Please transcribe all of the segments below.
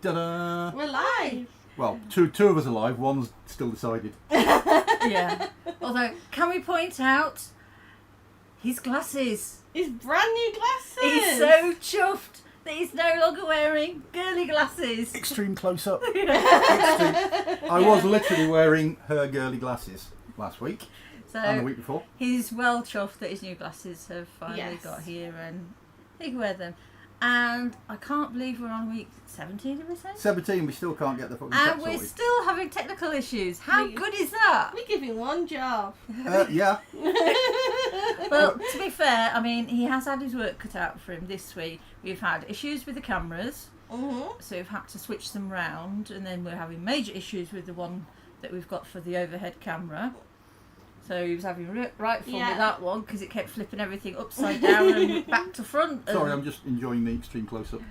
Ta-da! We're live. Well, two of us are live, one's still decided. Yeah. Although, can we point out his glasses? His brand new glasses. He's so chuffed that he's no longer wearing girly glasses. Extreme close-up. Extreme. I was literally wearing her girly glasses last week and the week before. He's well chuffed that his new glasses have finally got here and he can wear them. And I can't believe we're on week 17, did we say? 17, we still can't get the fucking And tech we're sorted. still having technical issues. How good is that? We're giving one job. Yeah. Well, to be fair, I mean, he has had his work cut out for him this week. We've had issues with the cameras, so we've had to switch them round, and then we're having major issues with the one that we've got for the overhead camera. So he was having right fun with that one because it kept flipping everything upside down and back to front. Sorry, I'm just enjoying the extreme close-up.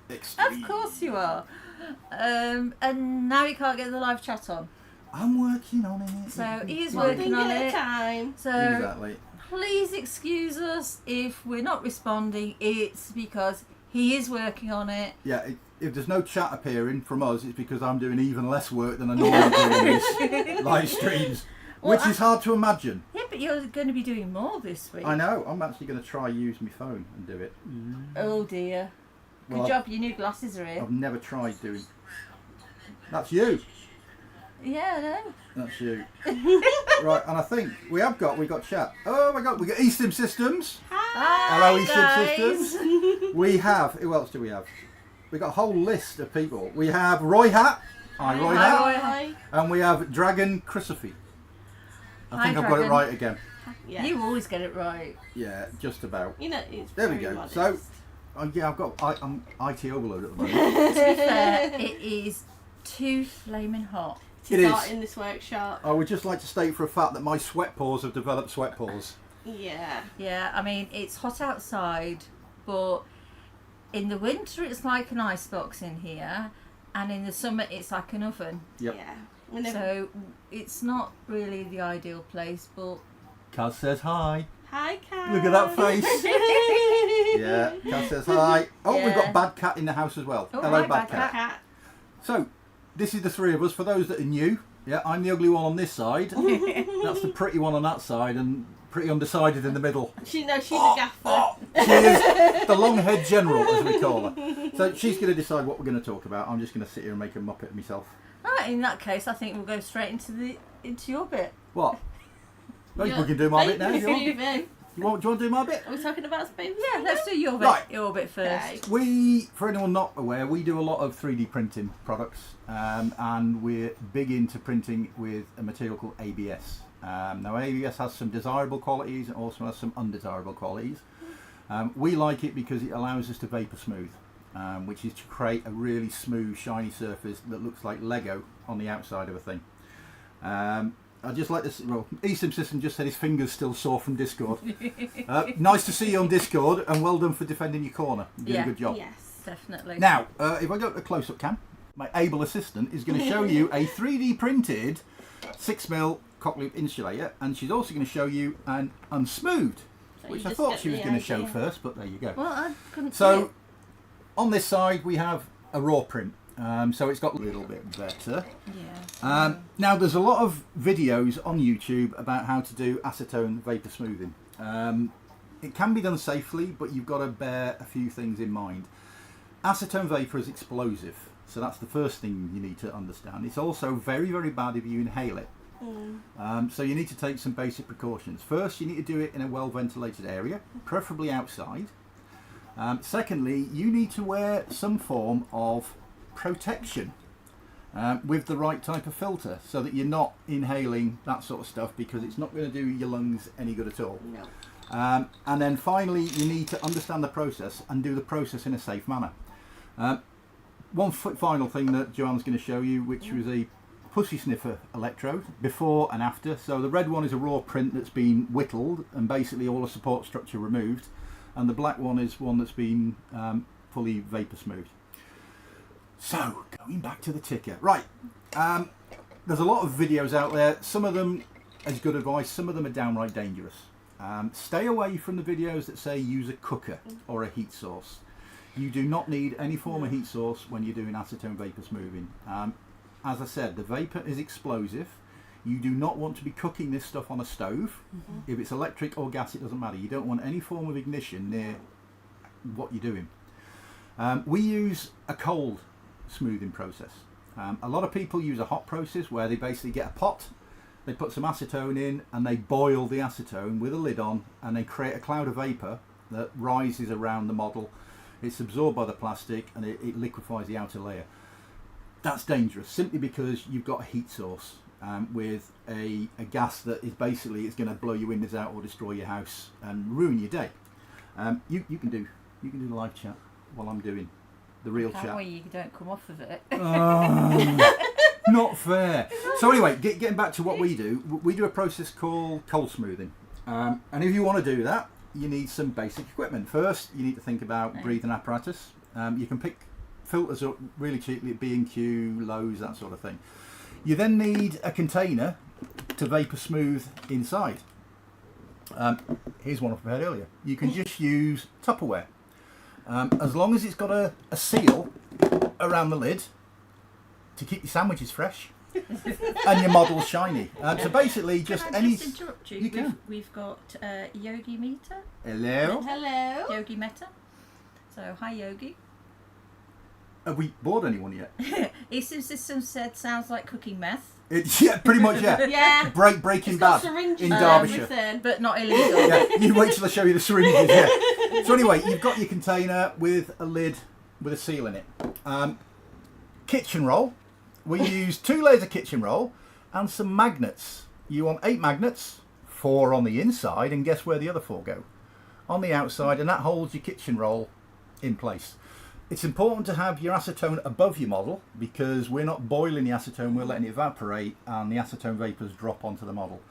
Extreme. Of course you are. And now he can't get the live chat on. I'm working on it. So he is One working thing on at a it. time. So Exactly. please excuse us if we're not responding. It's because he is working on it. Yeah, if there's no chat appearing from us, it's because I'm doing even less work than I normally do in these live streams. Well, Which is hard to imagine. Yeah, but you're going to be doing more this week. I know. I'm actually going to try use my phone and do it. Oh dear. Good Well, job, your new glasses are here. I've never tried doing. That's you. Yeah, I know. That's you. Right, and I think we got chat. Oh my God, we got E-Stim Systems. Hi, Hello, E-Stim guys. Systems. We have. Who else do we have? We got a whole list of people. We have Roy Hat. Hi, Roy Hi, Hat. Roy. Hi. And we have Dragon Chrysophy. I think Hi, I've got it Dragon. right again. Yeah. You always get it right. Yeah, just about. You know, it's There we very go. modest. So, yeah, I'm IT overload at the moment. To be fair, it is too flaming hot. It it's hot is. in this workshop. I would just like to state for a fact that my sweat pores have developed sweat pores. Yeah. Yeah, I mean, it's hot outside, but in the winter it's like an icebox in here, and in the summer it's like an oven. Yep. Yeah. Whenever. So it's not really the ideal place, but Kaz says hi. Hi, Kat. Look at that face. Yeah, Kaz says hi. Oh, we've Yeah. got Bad Cat in the house as well. Oh, Hello, hi, Bad Bad Cat. Kat. So, this is the three of us. For those that are new, yeah, I'm the ugly one on this side. That's the pretty one on that side, and pretty undecided in the middle. She's a gaffer. She is the long-head general, as we call her. So she's going to decide what we're going to talk about. I'm just going to sit here and make a muppet of myself. right, in that case, I think we'll go straight into your bit. What? Well, Yeah. we can do my bit now. Let's Do you want? move in. Do you want to do my bit? Are we talking about space? Yeah, let's do your bit. Right. Your bit first. Okay. For anyone not aware, we do a lot of 3D printing products, and we're big into printing with a material called ABS. Now, ABS has some desirable qualities and also has some undesirable qualities. We like it because it allows us to vapor smooth, which is to create a really smooth, shiny surface that looks like Lego on the outside of a thing. I'd just like to well, E-Stim System just said his finger's still sore from Discord. Nice to see you on Discord, and well done for defending your corner. You did a good job. Yes. Definitely. Now, if I go to close-up cam, my able assistant is going to show you a 3D printed 6mm cock loop insulator, and she's also going to show you an unsmoothed, So which you I just thought get she was the going to show idea. first, but there you go. Well, I couldn't see So, it. on this side we have a raw print, so it's got a little bit better. Yeah. Now, there's a lot of videos on YouTube about how to do acetone vapor smoothing. It can be done safely, but you've got to bear a few things in mind. Acetone vapor is explosive, so that's the first thing you need to understand. It's also very, very bad if you inhale it. So you need to take some basic precautions. First, you need to do it in a well ventilated area, preferably outside. Secondly, you need to wear some form of protection with the right type of filter, so that you're not inhaling that sort of stuff, because it's not going to do your lungs any good at all. No. And then finally, you need to understand the process and do the process in a safe manner. One final thing that Joanne's going to show you, which was a pussy sniffer electrode before and after. So the red one is a raw print that's been whittled and basically all the support structure removed, and the black one is one that's been fully vapor smoothed. So going back to the ticker, right, there's a lot of videos out there. Some of them is good advice, some of them are downright dangerous. Stay away from the videos that say use a cooker or a heat source. You do not need any form of heat source when you're doing acetone vapor smoothing. As I said, the vapor is explosive. You do not want to be cooking this stuff on a stove. If it's electric or gas, it doesn't matter. You don't want any form of ignition near what you're doing. We use a cold smoothing process. A lot of people use a hot process where they basically get a pot, they put some acetone in and they boil the acetone with a lid on, and they create a cloud of vapor that rises around the model. It's absorbed by the plastic and it liquefies the outer layer. That's dangerous simply because you've got a heat source with a gas that is basically it's going to blow your windows out or destroy your house and ruin your day. You can do the live chat while I'm doing the real chat. Well, you don't come off of it. Not fair. So anyway, getting back to what we do a process called cold smoothing. And if you want to do that, you need some basic equipment. First, you need to think about breathing apparatus. You can pick filters up really cheaply at B&Q, Lowe's, that sort of thing. You then need a container to vapor smooth inside. Here's one I prepared earlier. You can just use Tupperware. As long as it's got a seal around the lid to keep your sandwiches fresh and your model shiny. So basically just Can I any... just interrupt you? You can. We've got Yogi Meter. Hello? Hello. Yogi Meta. So, hi Yogi. Have we bored anyone yet? E-Stim System said sounds like cooking meth. Yeah, pretty much, yeah. Yeah. Breaking It's got Bad syringes in and Derbyshire. everything. But not illegal. Yeah, you wait till I show you the syringes, yeah. So anyway, you've got your container with a lid with a seal in it. Kitchen roll. We use 2 layers of kitchen roll and some magnets. You want 8 magnets, 4 on the inside, and guess where the other 4 go? On the outside, and that holds your kitchen roll in place. It's important to have your acetone above your model because we're not boiling the acetone, we're letting it evaporate and the acetone vapours drop onto the model.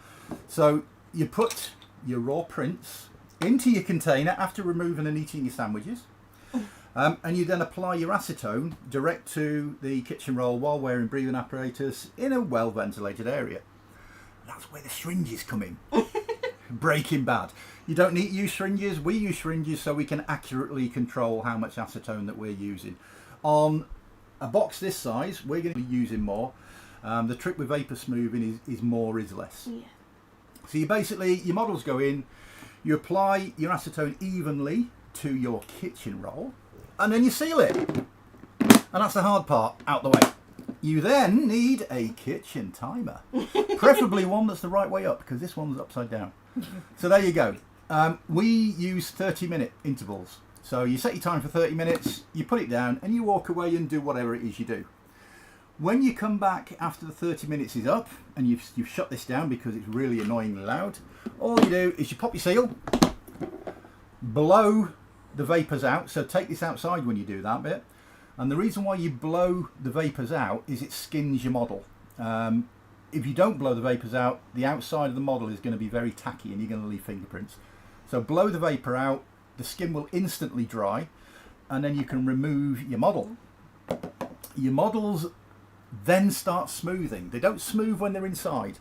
So you put your raw prints into your container after removing and eating your sandwiches, and you then apply your acetone direct to the kitchen roll while wearing breathing apparatus in a well ventilated area. That's where the syringes come in. Breaking Bad. You don't need to use syringes. We use syringes so we can accurately control how much acetone that we're using. On a box this size, we're going to be using more. The trick with vapor smoothing is more is less. Yeah. So you basically, your models go in, you apply your acetone evenly to your kitchen roll, and then you seal it. And that's the hard part out the way. You then need a kitchen timer, preferably one that's the right way up because this one's upside down. So there you go. We use 30-minute intervals. So you set your time for 30 minutes, you put it down, and you walk away and do whatever it is you do. When you come back after the 30 minutes is up, and you've shut this down because it's really annoyingly loud, all you do is you pop your seal, blow the vapours out. So take this outside when you do that bit. And the reason why you blow the vapours out is it skins your model. If you don't blow the vapours out, the outside of the model is going to be very tacky and you're going to leave fingerprints. So blow the vapour out, the skin will instantly dry, and then you can remove your model. Your models then start smoothing. They don't smooth when they're inside.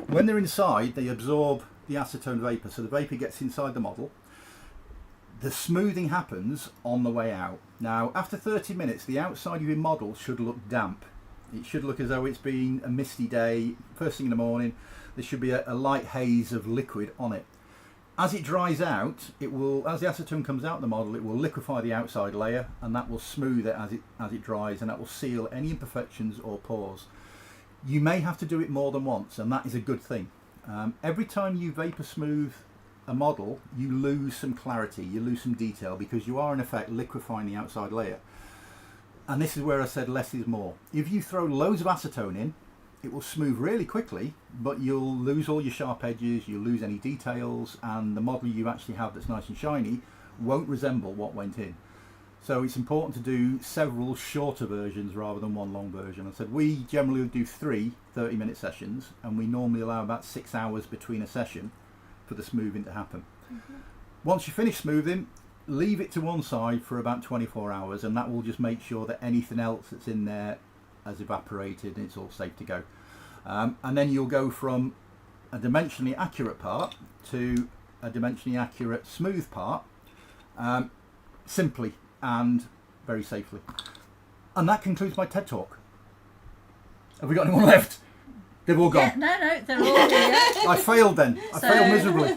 When they're inside, they absorb the acetone vapour, so the vapour gets inside the model. The smoothing happens on the way out. Now, after 30 minutes, the outside of your model should look damp. It should look as though it's been a misty day, first thing in the morning. There should be a light haze of liquid on it. As it dries out, it will, as the acetone comes out of the model, it will liquefy the outside layer, and that will smooth it as it dries, and that will seal any imperfections or pores. You may have to do it more than once, and that is a good thing. Every time you vapor smooth a model, you lose some clarity, you lose some detail, because you are in effect liquefying the outside layer. And this is where I said less is more. If you throw loads of acetone in, it will smooth really quickly, but you'll lose all your sharp edges, you'll lose any details, and the model you actually have that's nice and shiny won't resemble what went in. So it's important to do several shorter versions rather than one long version. I said we generally do 3 30-minute sessions, and we normally allow about 6 hours between a session for the smoothing to happen. Once you finish smoothing, leave it to one side for about 24 hours, and that will just make sure that anything else that's in there has evaporated and it's all safe to go. And then you'll go from a dimensionally accurate part to a dimensionally accurate smooth part, simply, and very safely. And that concludes my TED Talk. Have we got anyone left? They've all gone. Yeah, no, they're all here. I failed then. I failed miserably.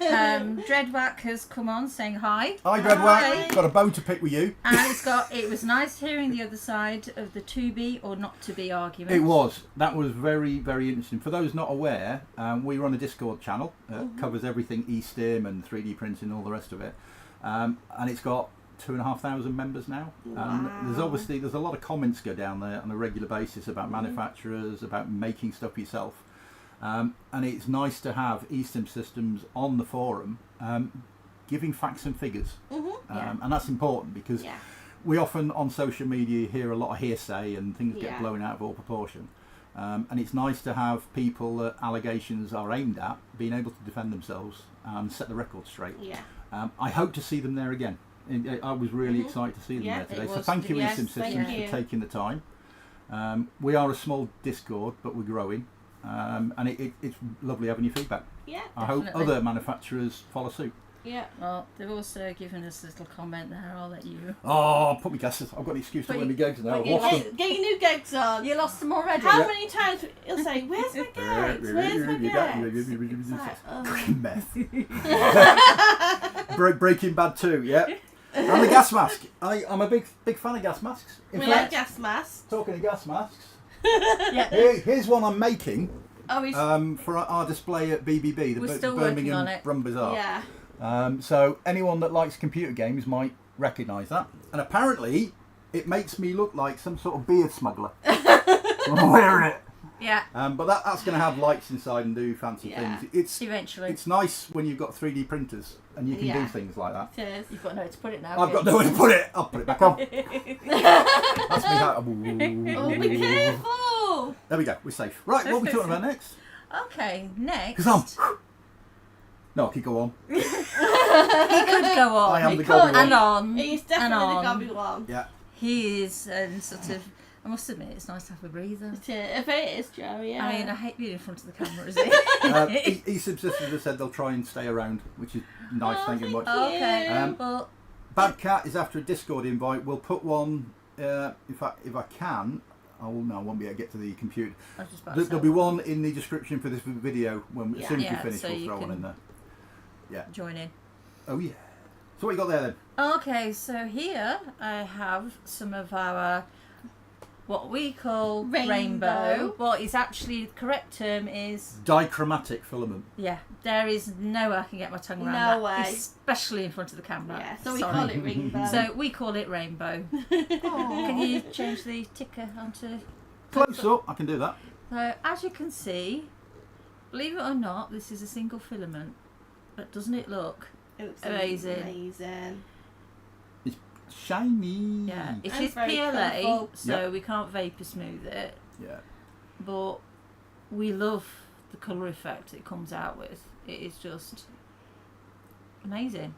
Dreadwack has come on saying hi. Hi, Dreadwack. Got a bone to pick with you. And it was nice hearing the other side of the to be or not to be argument. It was. That was very, very interesting. For those not aware, we run a Discord channel. Covers everything E-Stim and 3D printing and all the rest of it. And it's got 2,500 members now. Wow. There's a lot of comments go down there on a regular basis about manufacturers, about making stuff yourself. And it's nice to have E-Stim Systems on the forum giving facts and figures. And that's important because we often on social media hear a lot of hearsay and things get blown out of all proportion. And it's nice to have people that allegations are aimed at being able to defend themselves and set the record straight. I hope to see them there again. I was really excited to see them there today. So thank you, E-Stim Systems, for taking the time. We are a small Discord, but we're growing. And it's lovely having your feedback. I hope other manufacturers follow suit. Well, they've also given us a little comment there. I'll let you. Oh, put me glasses. I've got an excuse to wear my gags now. Get your new gags on. You lost them already. How many times he'll say, "Where's my gags? Where's my gags?" Breaking Bad 2, yeah. And the gas mask. I'm a big fan of gas masks. In fact, like gas masks. Talking of gas masks, Yeah. here's one I'm making Oh, for our display at BBB, the We're still working on Birmingham it. Brum Bazaar. yeah. So anyone that likes computer games might recognise that. And apparently, it makes me look like some sort of beard smuggler. I'm wearing it. Yeah. But that's going to have lights inside and do fancy things. Eventually. It's nice when you've got 3D printers and you can do things like that. It is. You've got nowhere to put it now. I've got nowhere to put it. I'll put it back on. That's me. Oh, be careful. There we go. We're safe. Right, what are we talking about next? Okay, next. Because no, I could go on. He could go on. I am the gobby And one. on. He's and definitely the on. gobby one. Yeah. He is sort of. I must admit, it's nice to have a breather. It is. I bet it is, Joe, yeah. I mean, I hate being in front of the camera, is it? E-Stim Systems have said they'll try and stay around, which is nice. Thank you very much. Okay. Well, Bad Cat is after a Discord invite. We'll put one, if I can. Oh no, I won't be able to get to the computer. I was just about to There'll say, be one in the description for this video as soon as we Yeah, finish. so We'll you throw one can in there. Yeah. join in. Oh yeah. So what you got there then? Okay, so here I have some of our what we call rainbow. What is actually the correct term is Dichromatic filament. there is no way I can get my tongue around No that, way. especially in front of the camera. Yeah, so we Sorry. call it rainbow. So we call it rainbow. Can you change the ticker onto Close up. I can do that. So as you can see, believe it or not, this is a single filament. But doesn't it look It's amazing? amazing. Shiny. Yeah, it And is very PLA, colourful. so we can't vapor smooth it. Yeah. But we love the colour effect it comes out with. It is just amazing.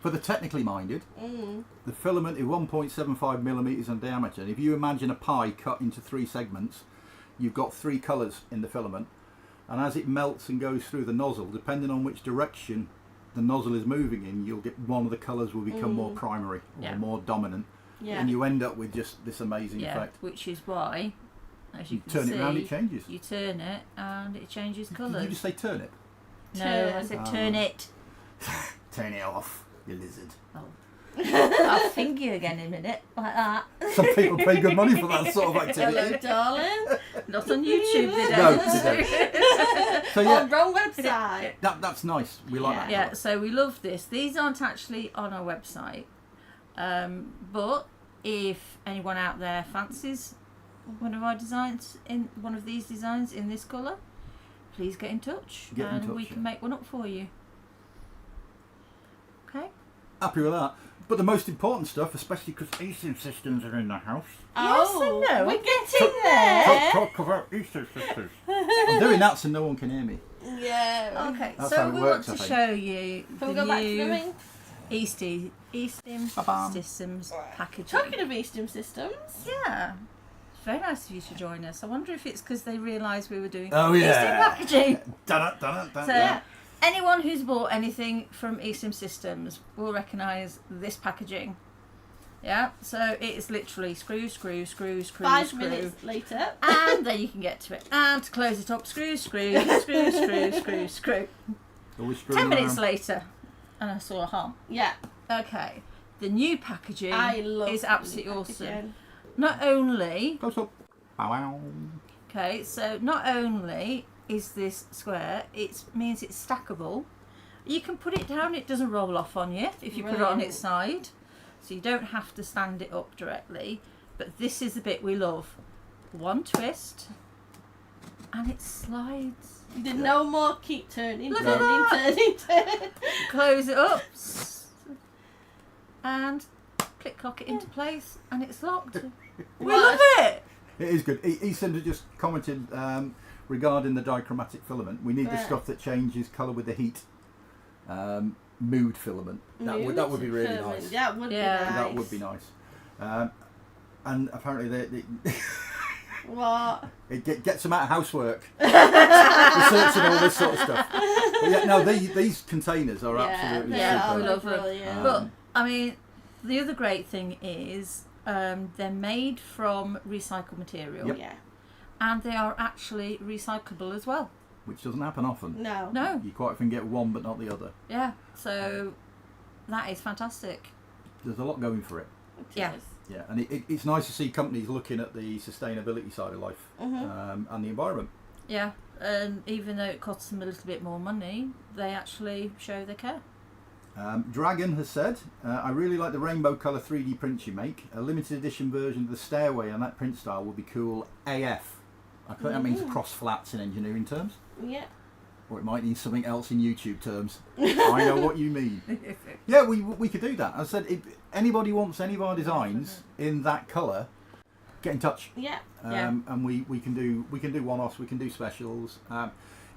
For the technically minded, Mm. the filament is 1.75 millimeters in diameter. And if you imagine a pie cut into 3 segments, you've got 3 colours in the filament. And as it melts and goes through the nozzle, depending on which direction the nozzle is moving in, you'll get one of the colours will become more primary or more dominant. Yeah. And you end up with just this amazing effect. Which is why, as you can Turn see, it around, it changes. you turn it and it changes Did colours. you just say turnip? No, I said turn it. Turn it off, you lizard. I'll finger you again in a minute, like that. Some people pay good money for that sort of activity. Hello, darling. Not on YouTube, they No, don't. they don't. So Oh, yeah, wrong website. that's nice. We like that. Yeah, so we love this. These aren't actually on our website, but if anyone out there fancies one of our designs in one of these designs in this colour, please get in touch and we can make one up for you. Okay. Happy with that. But the most important stuff, especially because E-Stim Systems are in the house. Yes, I know. We're getting there. Talk about E-Stim Systems. I'm doing that so no one can hear me. Yeah. Okay, That's so how it we works, want I to think. show you Can we the go back to the new ring? E-Stim Ba-bam. Systems packaging. Talking of E-Stim systems. Yeah. It's very nice of you to join us. I wonder if it's because they realised we were doing Oh, E-Stim yeah. packaging. Dun-dun. So anyone who's bought anything from E-Stim Systems will recognise this packaging. Yeah, so it's literally screw, screw, screw, screw, 5 screw. minutes later. And then you can get to it. And to close it up, screw, screw, screw, screw, screw, screw. 10 minutes later, and I saw a harm. Yeah. Okay, the new packaging I love is absolutely the awesome. packaging. Not only, Close up. Bow wow. okay, so not only is this square, it means it's stackable. You can put it down, it doesn't roll off on you if you put it on its side. So you don't have to stand it up directly. But this is the bit we love. One twist, and it slides. No more keep turning, Look at turning. Close it up, and click clock it into place, and it's locked. We love it. It is good. E-Stim has just commented regarding the dichromatic filament. We need the stuff that changes colour with the heat. Mood filament. That would be really nice. That would be nice. That would be nice. And apparently they what? it gets them out of housework, researching all this sort of stuff. But yeah, no, these containers are absolutely we super. love them. But I mean, the other great thing is they're made from recycled material. Yep. Yeah. And they are actually recyclable as well. Which doesn't happen often. No. You quite often get one but not the other. Yeah. So that is fantastic. There's a lot going for it. Yeah. Yeah, and it's nice to see companies looking at the sustainability side of life and the environment. Yeah, and even though it costs them a little bit more money, they actually show their care. Dragon has said, I really like the rainbow colour 3D prints you make. A limited edition version of the stairway and that print style would be cool AF. I think that means cross flats in engineering terms. Yeah. Or it might mean something else in YouTube terms. I know what you mean. Yeah, we could do that. I said, if anybody wants any of our designs in that colour, get in touch. Yeah. And we can do one-offs, we can do specials.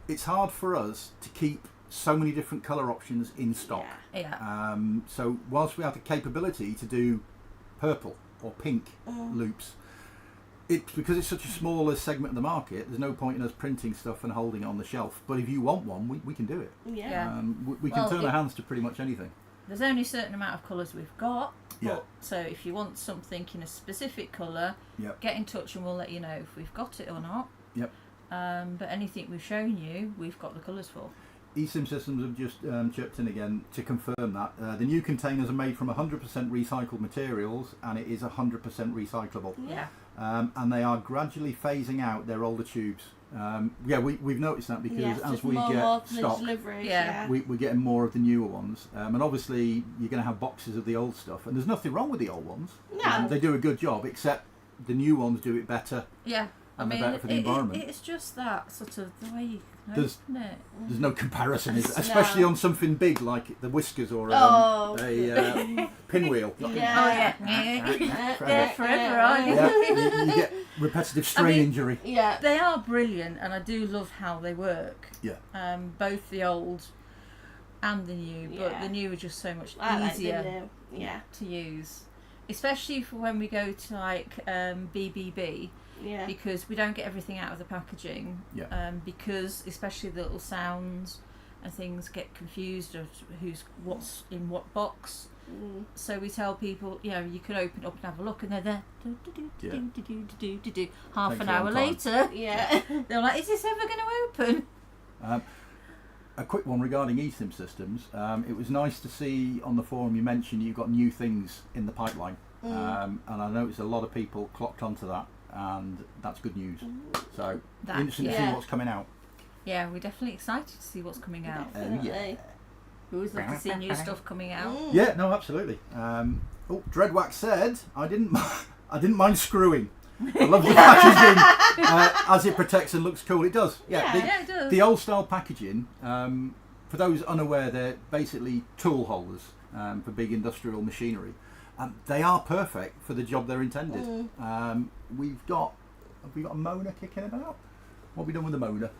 It's hard for us to keep so many different colour options in stock. Yeah. So whilst we have the capability to do purple or pink loops, it's because it's such a smaller segment of the market, there's no point in us printing stuff and holding it on the shelf. But if you want one, we can do it. Yeah. We can turn our hands to pretty much anything. There's only a certain amount of colours we've got. Yeah. So if you want something in a specific colour, get in touch and we'll let you know if we've got it or not. Yep. But anything we've shown you, we've got the colours for. E-Stim Systems have just chipped in again to confirm that. The new containers are made from 100% recycled materials and it is 100% recyclable. Yeah. And they are gradually phasing out their older tubes. We've noticed that because as we get stock, we're getting more of the newer ones. And obviously you're going to have boxes of the old stuff. And there's nothing wrong with the old ones. No. They do a good job, except the new ones do it better. Yeah. And they're better for the environment. It's just that sort of the way you There's no comparison, No. especially on something big like the whiskers or a pinwheel. Yeah, forever, aren't you? Yeah, you get repetitive strain injury. Yeah. They are brilliant, and I do love how they work. Yeah. Both the old and the new, but the new are just so much easier to use, especially for when we go to like BBB. Yeah. Because we don't get everything out of the packaging. Yeah. Because especially the little sounds and things get confused of what's in what box. So we tell people, you can open it up and have a look, and they're there. Half an hour later, they're like, "Is this ever going to open?" A quick one regarding E-Stim Systems. It was nice to see on the forum you mentioned you've got new things in the pipeline, and I noticed a lot of people clocked onto that. And that's good news. So interesting to see what's coming out. Yeah, we're definitely excited to see what's coming out. Definitely. We always love to see new stuff coming out. Yeah, no, absolutely. Dreadwax said, I didn't mind screwing. I love the packaging as it protects and looks cool. It does. It does. The old style packaging, for those unaware, they're basically tool holders for big industrial machinery. They are perfect for the job they're intended. Have we got a Mona kicking about? What have we done with the Mona?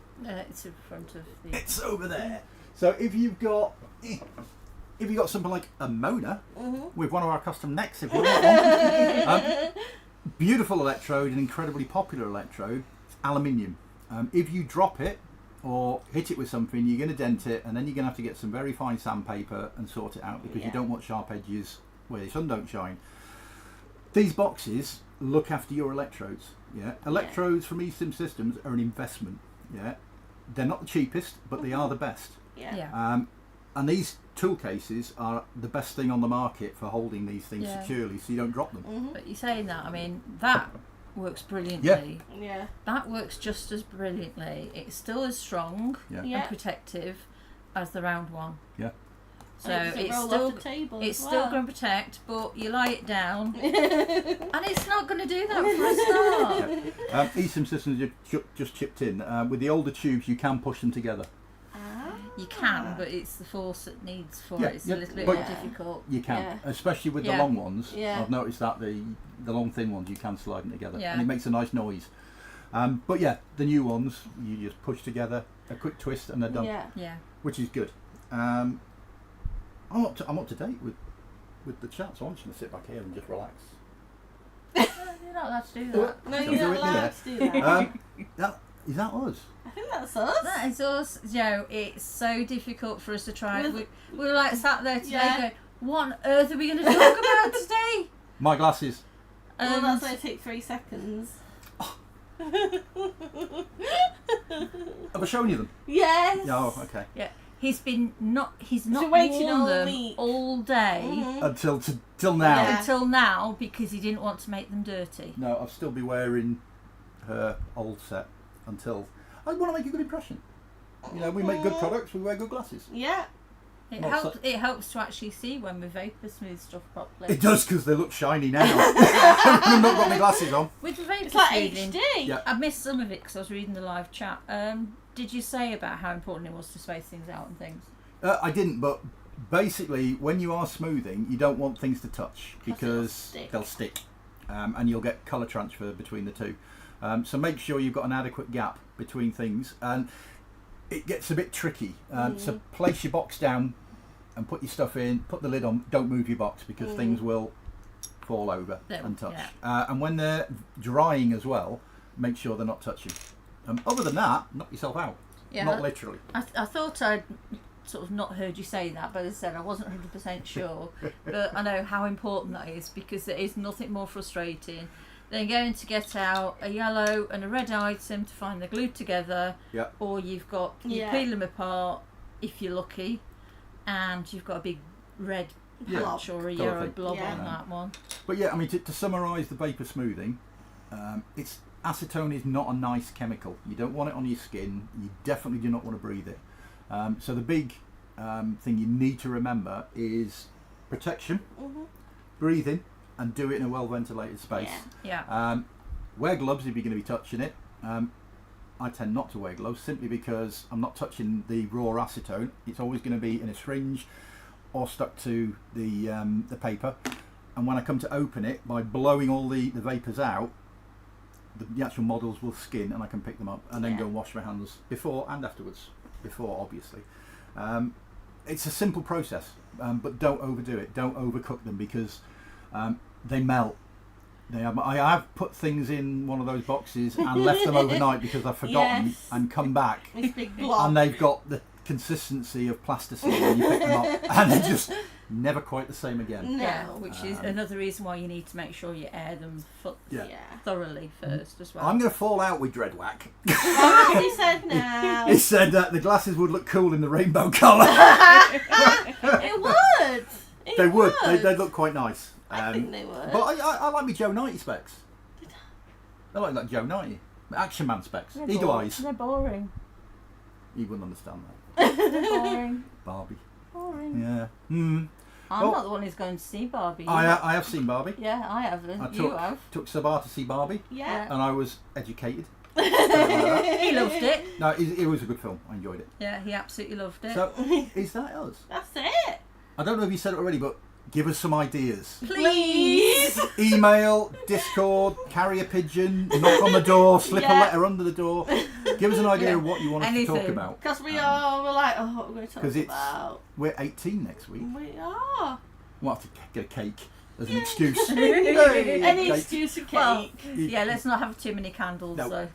It's in front of the... It's over there. So if you've got something like a Mona with one of our custom necks, if you want one, beautiful electrode, an incredibly popular electrode, it's aluminium. If you drop it or hit it with something, you're going to dent it, and then you're going to have to get some very fine sandpaper and sort it out because you don't want sharp edges where the sun don't shine. These boxes look after your electrodes. Yeah, electrodes from E-Stim Systems are an investment. Yeah, they're not the cheapest, but they are the best. Yeah. And these tool cases are the best thing on the market for holding these things securely, so you don't drop them. But you're saying that, I mean, that works brilliantly. Yeah. That works just as brilliantly. It's still as strong and protective as the round one. Yeah. So And it doesn't roll off the table it's as still well. going to protect, but you lie it down, and it's not going to do that for a start. E-Stim Systems just chipped in. With the older tubes, you can push them together. You can, but it's the force it needs for Yeah, it. It's yeah, a little bit but more difficult. You can, Yeah. especially with the Yeah. long ones. Yeah. I've noticed that the long thin ones you can slide them together, Yeah. and it makes a nice noise. But yeah, the new ones you just push together, a quick twist, and they're done, Yeah. which is good. I'm up to date with the chat, so I'm just going to sit back here and just relax. You're not allowed to do that. No, Don't you're do not it allowed there. to do that. Is that us? I think that's us. That is us, Joe. It's so difficult for us to try. With- We were like sat there today Yeah. going, what on earth are we going to talk about today? My glasses. Well, And that's going to take 3 seconds. Have I shown you them? Yes. Oh, okay. he's not been waiting worn all them week. all day Mhm. Till now. Yeah. until now because he didn't want to make them dirty. No, I'll still be wearing her old set until I want to make a good impression. You know, we make good products. We wear good glasses. Yeah. It helps to actually see when we vapor smooth stuff properly. It does because they look shiny now. I've not got my glasses on. With the vapor It's like smoothing, HD. Yeah. I missed some of it because I was reading the live chat. Did you say about how important it was to space things out and things? I didn't, but basically, when you are smoothing, you don't want things to touch because they'll stick, and you'll get colour transfer between the two. So make sure you've got an adequate gap between things, and it gets a bit tricky. So place your box down and put your stuff in. Put the lid on. Don't move your box because things will fall over and touch. Yeah. And when they're drying as well, make sure they're not touching. Other than that, knock yourself out. Yeah, Not literally. I thought I'd sort of not heard you say that, but as I said, I wasn't 100% sure. But I know how important that is because there is nothing more frustrating than going to get out a yellow and a red item to find they're glued together, Yeah. or you peel them apart if you're lucky, and you've got a big red patch or a colour yellow thing. blob Yeah. on that one. But yeah, I mean, to summarise the vapor smoothing, acetone is not a nice chemical. You don't want it on your skin. You definitely do not want to breathe it. So the big thing you need to remember is protection, breathing, and do it in a well ventilated space. Yeah. Wear gloves if you're going to be touching it. I tend not to wear gloves simply because I'm not touching the raw acetone. It's always going to be in a syringe or stuck to the paper. And when I come to open it, by blowing all the vapours out, the actual models will skin and I can pick them up and then go and wash my hands before and afterwards. Before, obviously. It's a simple process, but don't overdo it. Don't overcook them because they melt. I have put things in one of those boxes and left them overnight because I've forgotten and come back This big blob. and they've got the consistency of plasticine when you pick them up and they're just never quite the same again. No. Yeah, which is another reason why you need to make sure you air them Yeah. thoroughly first as well. I'm going to fall out with Dreadwack. What has he said now? He said that the glasses would look cool in the rainbow colour. It would. They would. They'd look quite nice. I think they would. But I like my Joe 90 specs. I like that Joe 90. Action Man specs. Eagle eyes. They're boring. You wouldn't understand that. They're boring. Barbie. Boring. Yeah. I'm Well, not the one who's going to see Barbie. I have seen Barbie. Yeah, I haven't. I You have. took Sabar to see Barbie, Yeah. and I was educated. He loved it. No, it was a good film. I enjoyed it. Yeah, he absolutely loved it. So, is that us? That's it. I don't know if you said it already, but give us some ideas. Please. Email, Discord, carrier pigeon, knock on the door, slip a Yeah. letter under the door. Give us an idea of what you want us to talk Anything. about. Because we're like, oh, what are we going to talk 'Cause it's- about? We're 18 next week. We are. We'll have to get a cake as an excuse. Any Cake. excuse for cake. Well, yeah, let's not have too many candles. No. So.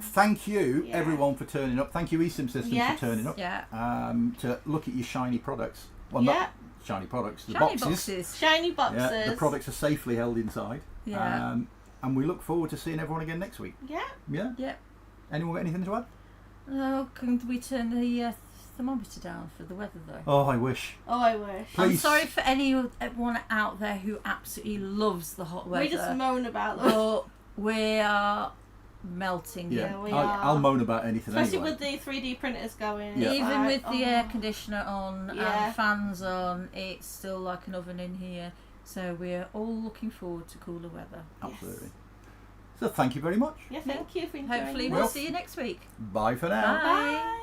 Thank you, Yeah. everyone, for turning up. Thank you, E-Stim Systems, Yes. for turning up Yeah. to look at your shiny products. Well, Yeah. not shiny products, the Shiny boxes. Shiny boxes. Yeah, the products are safely held inside. Yeah. And we look forward to seeing everyone again next week. Yeah. Yeah? Yep. Anyone got anything to add? Oh, can we turn the thermometer down for the weather though? Oh, I wish. Oh, I wish. Please. I'm sorry for anyone out there who absolutely loves the hot weather. We just moan about them. But we are melting. Yeah, we I'll are. moan about anything Especially anyway. with the 3D printers going. Yeah. it's Even like, with the air conditioner on Yeah. and fans on, it's still like an oven in here. So we're all looking forward to cooler weather. Absolutely. So thank you very much. Yeah, thank you for enjoying Hopefully this. we'll see you next week. Bye for now. Bye. Bye.